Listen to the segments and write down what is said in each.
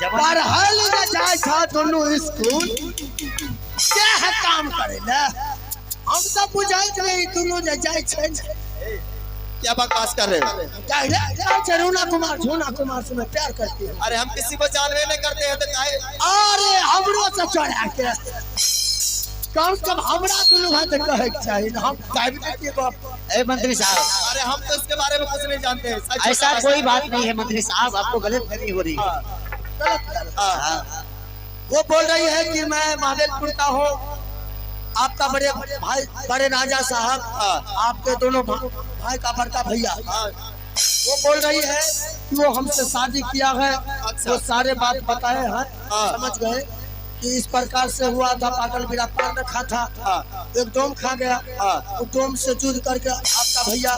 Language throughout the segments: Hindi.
पढ़ल न जाए था दोनों स्कूल क्या है काम करे ना हम सब बुझाइत नहीं दोनों जाए छे क्या बकवास कर रहे हो? रूना कुमार से मैं प्यार करती हूँ। अरे हम किसी को जानवे नहीं करते हैं तो काहे? अरे हमरो से चढ़ा के कम से कम हमरा दोनों हाथ कहे के चाहिए हम काहे के बाप। ए मंत्री साहब, अरे हम तो इसके बारे में कुछ नहीं जानते हैं। ऐसा कोई बात नहीं है मंत्री साहब, आपको गलतफहमी हो रही है। वो बोल रही है कि मैं महादेवपुर का हूँ, आपका बड़े भाई बड़े राजा साहब आपके दोनों भाई का बड़का भैया। वो बोल रही है कि वो हमसे शादी किया है। वो सारे बात बताए हैं, समझ गए कि इस प्रकार से हुआ था। पागल बिना पान रखा था, एक डोम खा गया, वो डोम से जुद करके आपका भैया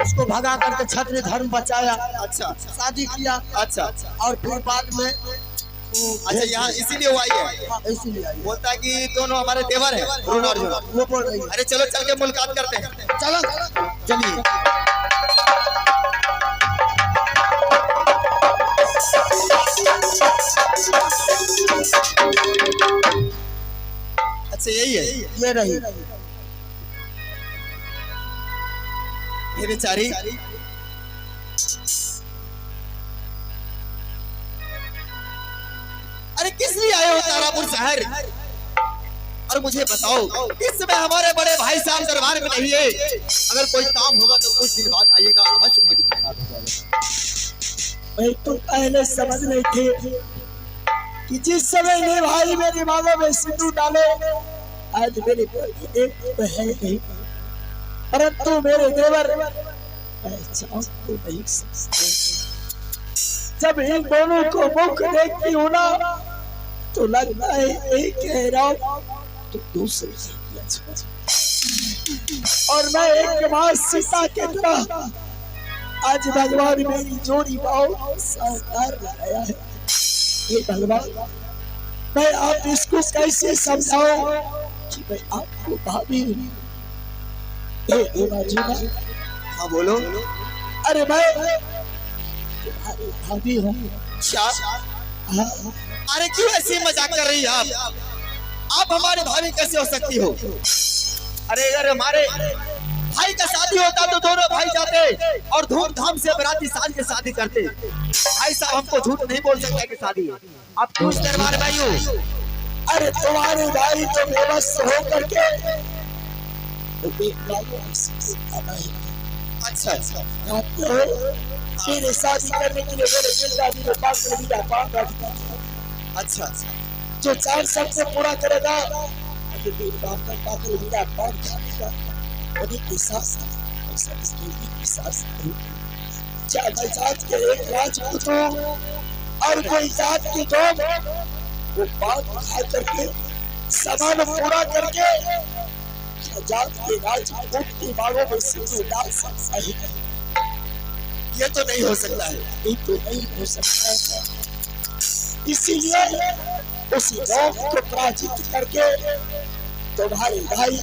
उसको भगा करके क्षत्रिय धर्म बचाया। अच्छा, शादी किया। अच्छा, और फिर बाद में अच्छा यहाँ इसीलिए वो आई है। इसीलिए बोलता है कि दोनों हमारे देवर हैं अर्जुन और अर्जुन। वो बोल रही है। अरे चलो चल के मुलाकात करते हैं। चलो चलिए। अच्छा यही है, ये रही ये बेचारी। अरे किस लिए आए हो तारापुर शहर? और मुझे बताओ, इस समय हमारे बड़े भाई साहब दरबार में नहीं है। अगर कोई काम होगा तो कुछ दिन बाद आइएगा, अवश्य मुलाकात हो जाएगा। मैं तो पहले समझ नहीं थे कि जिस समय ने भाई मेरे मांगों में सिंदूर डाले आज मेरे एक है नहीं, परंतु मेरे देवर पहचान को नहीं सकते। जब इन दोनों को मुख देखती हूँ ना तो लगता है एक कह रहा तो दूसरे और मैं एक के बाद सीता के तरह आज भगवान मेरी जोड़ी बहुत साकार लगाया है। ये भगवान मैं आप इसको कैसे समझाऊं कि मैं आपको भाभी हूँ। हाँ बोलो। अरे मैं तुम्हारी भाभी हूँ। क्या? अरे क्यों ऐसी मजाक कर रही है आप हमारे भाभी कैसे हो सकती हो? अरे अगर हमारे भाई का शादी होता तो दोनों भाई जाते और धूमधाम से बराती साज के शादी करते। भाई साहब हमको झूठ नहीं बोल सकते कि शादी है। आप क्यों दरबार भाई हो? अरे तुम्हारे भाई तो बेबस हो करके अच्छा अच्छा मेरे शादी करने के लिए मेरे जिंदगी में पाँच अच्छा जो 4 शब्द से पूरा करेगा जात के एक राजपूत और कोई जात की दो वो बात खा करके समान पूरा करके जात के राजपूत की बालों में सिंदूर डाल सकता है। ये तो नहीं हो सकता है। ये तो नहीं हो सकता है। इसीलिए उस लोग को पराजित करके तुम्हारे भाई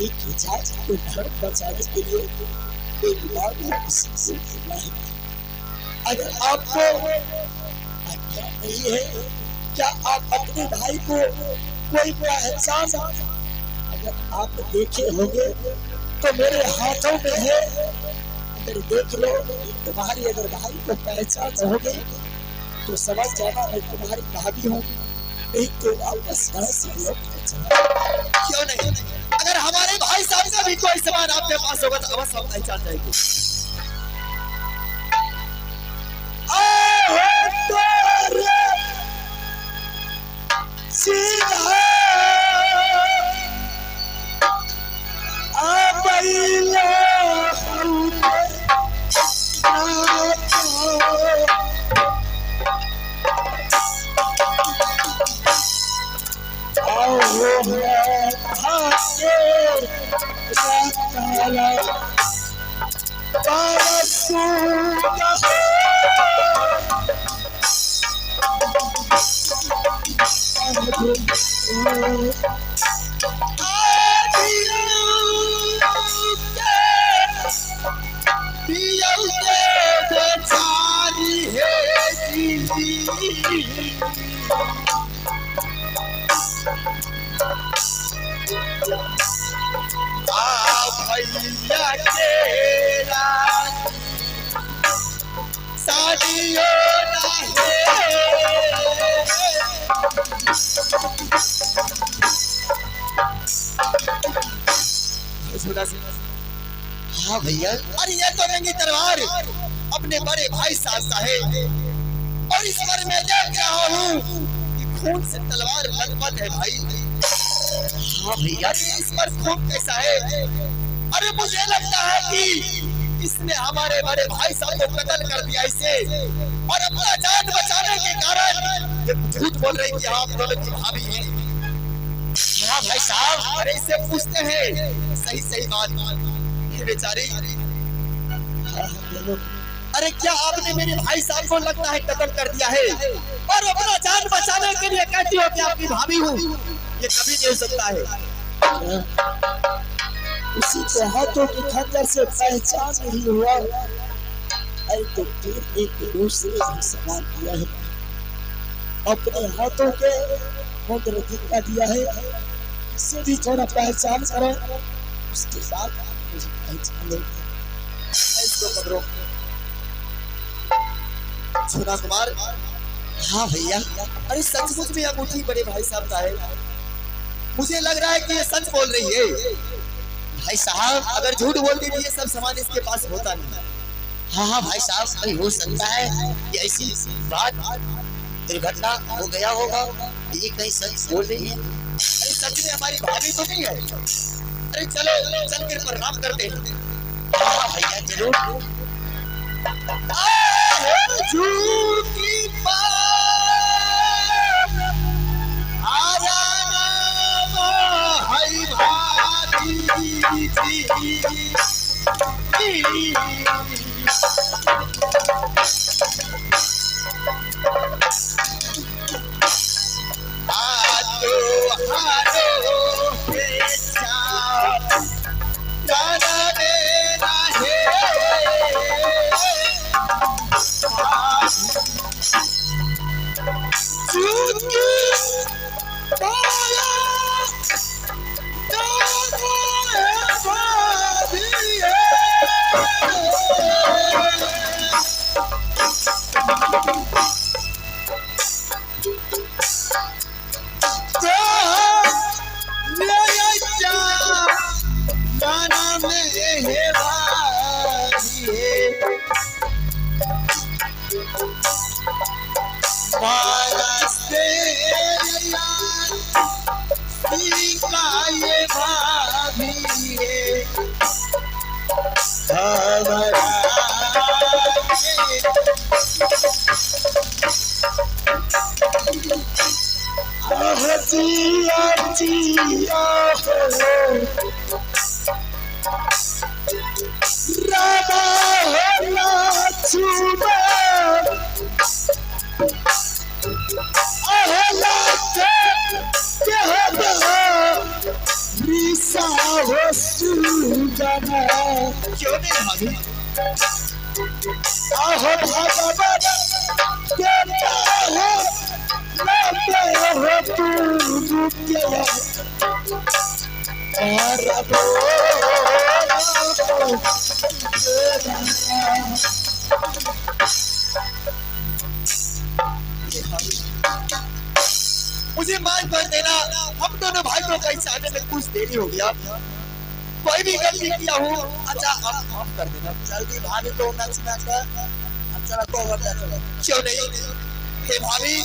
एक जात को धर्म बचाने के लिए एक बात है। अगर आपको आज्ञा नहीं है क्या आप अपने भाई को कोई पहचान अगर आप देखे होंगे तो मेरे हाथों में है। अगर देख लो तुम्हारी अगर भाई को पहचान होगे तो समझ जाना मैं तुम्हारी भाभी हूँ। नहीं तो वापस क्यों नहीं? अगर हमारे भाई साहब का भी कोई सामान आपके पास होगा तो अवश्य हम पहचान जाएंगे। भैया तेरा शादियों ना हाँ भैया, अरे ये तो नंगी तलवार अपने बड़े भाई साहब का है और इस पर मैं देख रहा हूँ कि खून से तलवार लटपट है भाई। हाँ भैया, इस पर खून कैसा है? अरे मुझे लगता है कि इसने हमारे बड़े भाई साहब को कत्ल कर दिया इसे, और अपना जान बचाने के कारण ये झूठ बोल रही कि आप दोनों की भाभी हैं। हाँ भाई साहब, अरे इससे पूछते हैं सही सही बात। ये बेचारी, अरे क्या आपने मेरे भाई साहब को लगता है कत्ल कर दिया है और अपना जान बचाने के लिए कहती हो कि आपकी भाभी हूँ? ये कभी नहीं हो सकता है। उसी के हाथों की खंजर से पहचान नहीं हुआ। अरे तो फिर एक दूसरे से सवाल किया है, अपने हाथों के मुद्र दिखा दिया है, इससे भी थोड़ा पहचान करो, उसके बाद मुझे पहचान लो। इसको पकड़ो। छोटा कुमार, हाँ भैया, अरे सचमुच में अंगूठी बड़े भाई साहब का है। मुझे लग रहा है कि ये सच बोल रही है। भाई साहब, अगर झूठ बोलती थी ये सब सामान इसके पास होता नहीं। हाँ हाँ भाई साहब, कभी हो सकता है कि ऐसी बात दुर्घटना हो गया होगा, ये कहीं सच बोल रही है। अरे सच में हमारी भाभी तो नहीं है। अरे चलो चल कर प्रणाम करते हैं। हाँ भैया जरूर। झूठी बात आजा भाई जिया जिया राधा होला छुबा अहला के हबा रिसा हो सुगना क्यों नहीं भाभी? आहो भगवान के चाहो हो तू दुनिया अरबो मुझे माफ कर देना, हम दोनों भाई को कहीं आने में कुछ देरी हो गया। कोई भी गलती किया हो, अच्छा आप माफ कर देना। जल्दी भाभी को नचना कर, चला को हो चलो। क्यों नहीं? हे भाभी,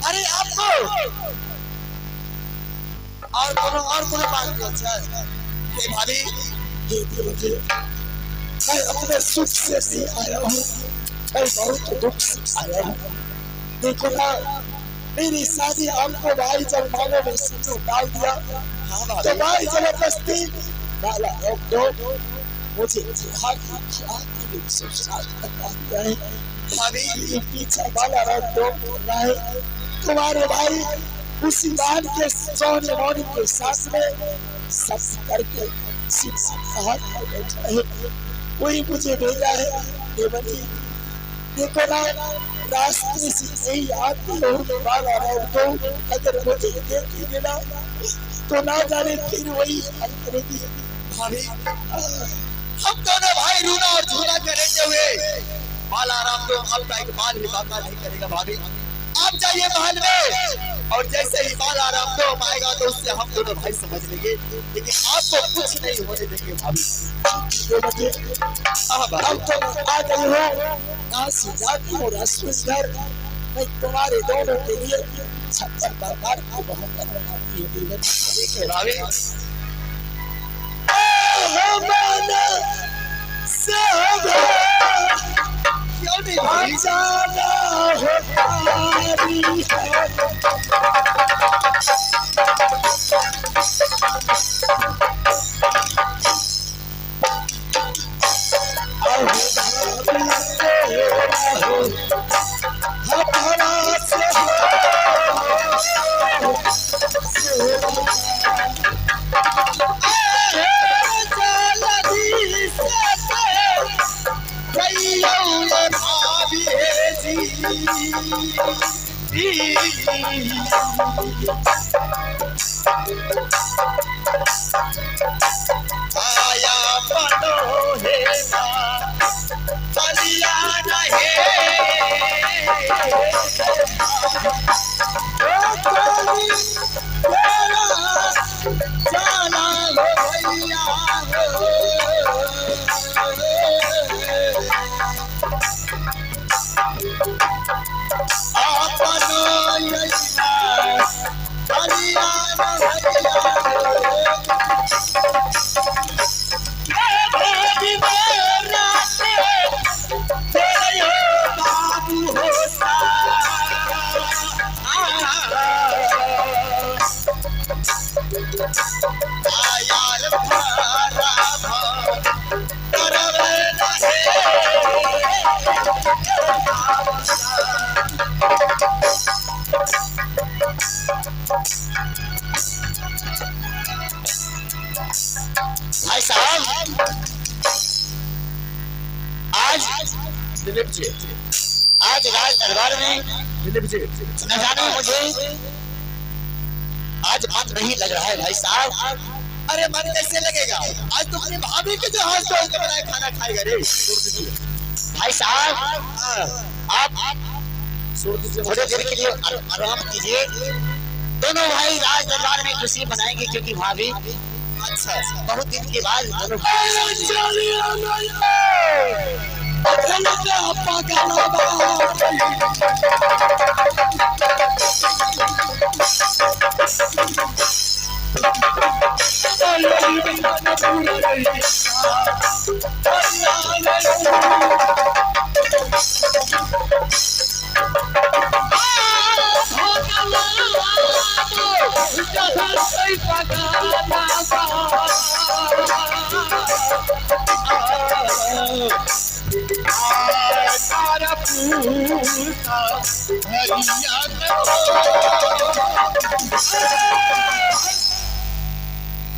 अरे आपको और कोनो बात नहीं अच्छा है। हे भाभी, ये मुझे मैं अपने सुख से नहीं आया हूँ, मैं बहुत दुख से आया हूँ। देखो ना, मेरी शादी आपको भाई जब मानो में संजोग डाल दिया, तो भाई जबरदस्ती डाला रोक दो, मुझे भाभी पीछे वाला रोक दो रहा है। तुम्हारे भाई उसी बात के सोने मोनी के साथ में सब करके हाथ में बैठा है, वही मुझे भेजा है। देवती देखो ना, रास्ते से कहीं आती हो बाला राम को अगर मुझे देख ही मिला तो ना जाने फिर वही हाल करेगी। भाभी हम दोनों भाई रूना और झूला के रहते हुए बालाराम तो आपका एक बाल भी बाका नहीं करेगा। भाभी आप जाइए महल में और जैसे ही बालाराम तो आएगा तो उससे हम दोनों भाई समझ लेंगे, लेकिन आपको कुछ नहीं होने देंगे। भाभी अब तो आ गई हो यहाँ से जाती हो राष्ट्र मैं तुम्हारे दोनों के लिए छप्पर दरबार को बहुत बनाती हूँ। देखिए भाभी क्यों नहीं भाभी जाना आया पनो है ना बलिया नहीं जाना भैया भाई साहब आज राज दरबार में न जाने मुझे आज मन नहीं लग रहा है भाई साहब। अरे मन कैसे लगेगा, आज तो अपनी भाभी के जो हाथ धो के बनाए खाना खाएगा रे। भाई साहब आप थोड़ी देर के लिए आराम कीजिए, दोनों भाई राज दरबार में खुशी मनाएंगे क्योंकि भाभी अच्छा बहुत दिन के बाद दोनों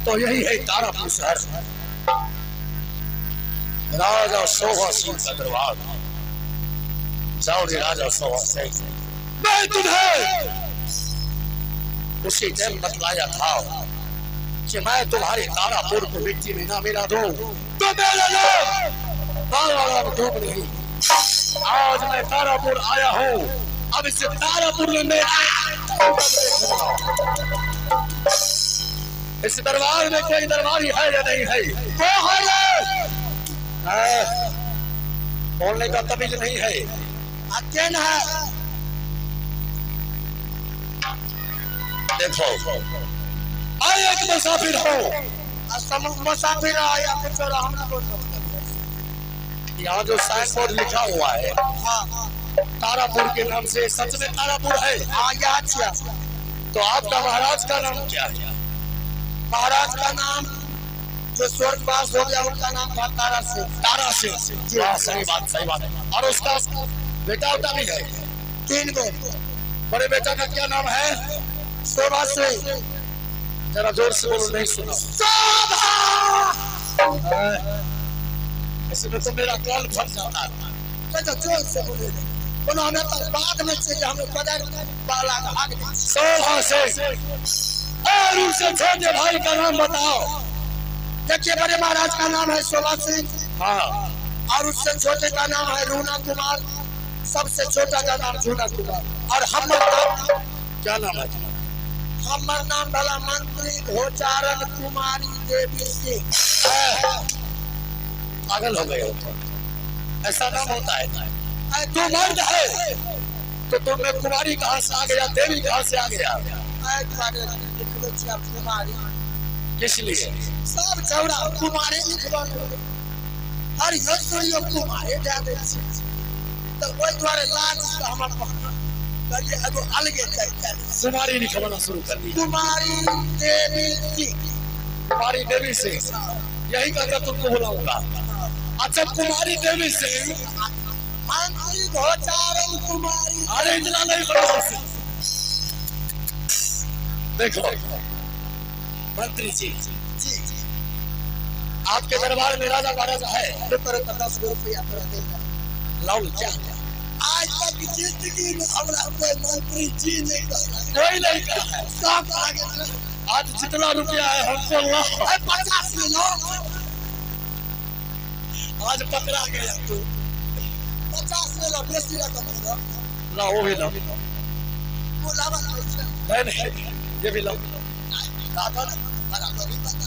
तो यही है तारापुर शहर, राजा सोहा सिंह का दरबार। जाओ रे राजा सोहा सिंह, मैं तुम्हें उसी टाइम बतलाया था कि मैं तुम्हारे तारापुर को मिट्टी में ना मिला दूं तो मेरा नाम बालाराम धूप नहीं। आज मैं तारापुर आया हूँ, अब इस तारापुर में इस दरबार में कोई दरबारी है या नहीं है? वो है बोलने का तमीज नहीं है। अत्यन है। देखो आए एक मुसाफिर हो, मुसाफिर आया कुछ और हम यहाँ जो साइन बोर्ड लिखा हुआ है तारापुर के नाम से, सच में तारापुर है? तो आपका महाराज का नाम क्या है? महाराज का नाम जो स्वर्गवास हो गया उनका नाम था तारा सिंह। तारा सिंह। सही बात, सही बात। और उसका बेटा उटा भी है? 3 गो। बड़े बेटा का क्या नाम है? शोभा सिंह। जरा जोर से बोलो, नहीं सुना। इसमें तो मेरा कान फट जाता है। जोर से बोले। कोनो हमें तो बाद में से हम कदर वाला भाग दे शोभा से और उनसे छोटे भाई का नाम बताओ। देखिए बड़े महाराज का नाम है शोभा सिंह हाँ और उससे छोटे का नाम है रूना कुमार, सबसे छोटा का नाम झूना कुमार और क्या नाम है तुम्हारा? हमार नाम भला मंत्री घोचारण कुमारी देवी सिंह। पागल हो गए हो तो? ऐसा नाम होता है? तू मर्द है तो तुम्हें कुमारी कहाँ से आ गया, देवी कहाँ से आ गया? कुमारी किस लिए? सब चौड़ा कुमारे लिखवा हर योजना कुमारे दे दे तो ओइ द्वारे लाज से हमर कहलिए एगो अलगे चाहिए कुमारी लिखवाना शुरू कर दी। कुमारी देवी सिंह। कुमारी देवी सिंह, यही कहकर तुमको बुलाऊंगा। अच्छा कुमारी देवी सिंह, मंत्री घोचारण कुमारी। अरे इतना नहीं करो। देखो मंत्री जी, आपके दरबार में राजा महाराजा है, 10 रुपया पर देगा। लाओ क्या? आज तक जिंदगी में हमरा कोई मंत्री जी नहीं कहा, कोई नहीं कहा है। सब आगे आज जितना रुपया है हमको लाओ। 50 में लो। आज पकड़ा गया तू। 50 में लो, बेसी रकम लो। लाओ वो भी लाओ। वो लावा नहीं ये भी लाओ। दादा बराबर ही बता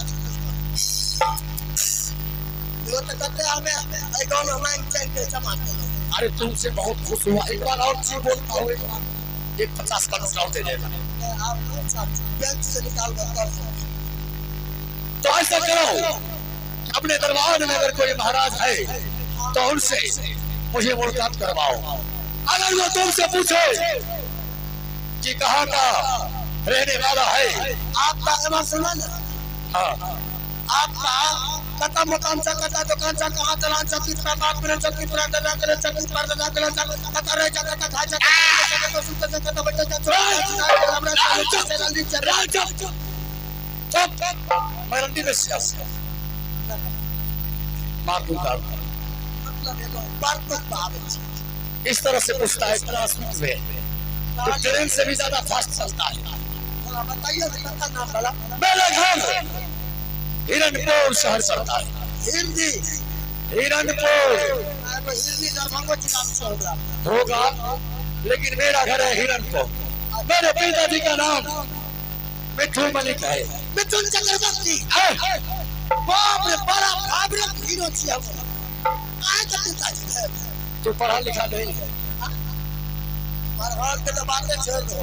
जो तो कहते हमें आई गांव में बैंक चेक पे जमा कर। अरे तुमसे बहुत खुश हुआ। एक बार और चीज बोलता हूँ, एक 50 का नोट और दे देना। आप बैंक से निकाल कर तो ऐसा करो, अपने दरबार में अगर कोई महाराज है तो उनसे मुझे मुलाकात करवाओ। अगर वो तुमसे पूछे कि कहाँ का रहने वाला है, आपका एवं सुना ना, हाँ आपका कता मकान सा कता दुकान सा कहाँ चलान सा कितना बाप करे सा कितना दादा करे सा कितना दादा करे सा कता रह जा कता खा जा कता सुत जा कता बच्चा जा हमरा से जल्दी चल राजा मैं रंडी में सियासी मार दूंगा। मतलब बात बात इस तरह से पूछता है, ट्रांसमिट में तो ट्रेन से भी ज्यादा फास्ट चलता है। बताइए कितना नाम वाला मेरा घर हिरणपुर शहर पड़ता है। हिंदी हिरणपुर हिंदी दरभंगा जिला में चल रहा होगा, लेकिन मेरा घर है हिरणपुर। मेरे पिताजी का नाम मिठू मलिक है। मिथुन चक्रवर्ती बाप रे बड़ा भावरत हीरो छी हम। आज तक पिताजी है तू पढ़ा लिखा नहीं है पर और के तो बातें छोड़ दो।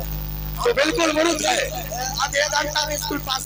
तो बिल्कुल मरुद है। आधे घंटा में स्कूल पास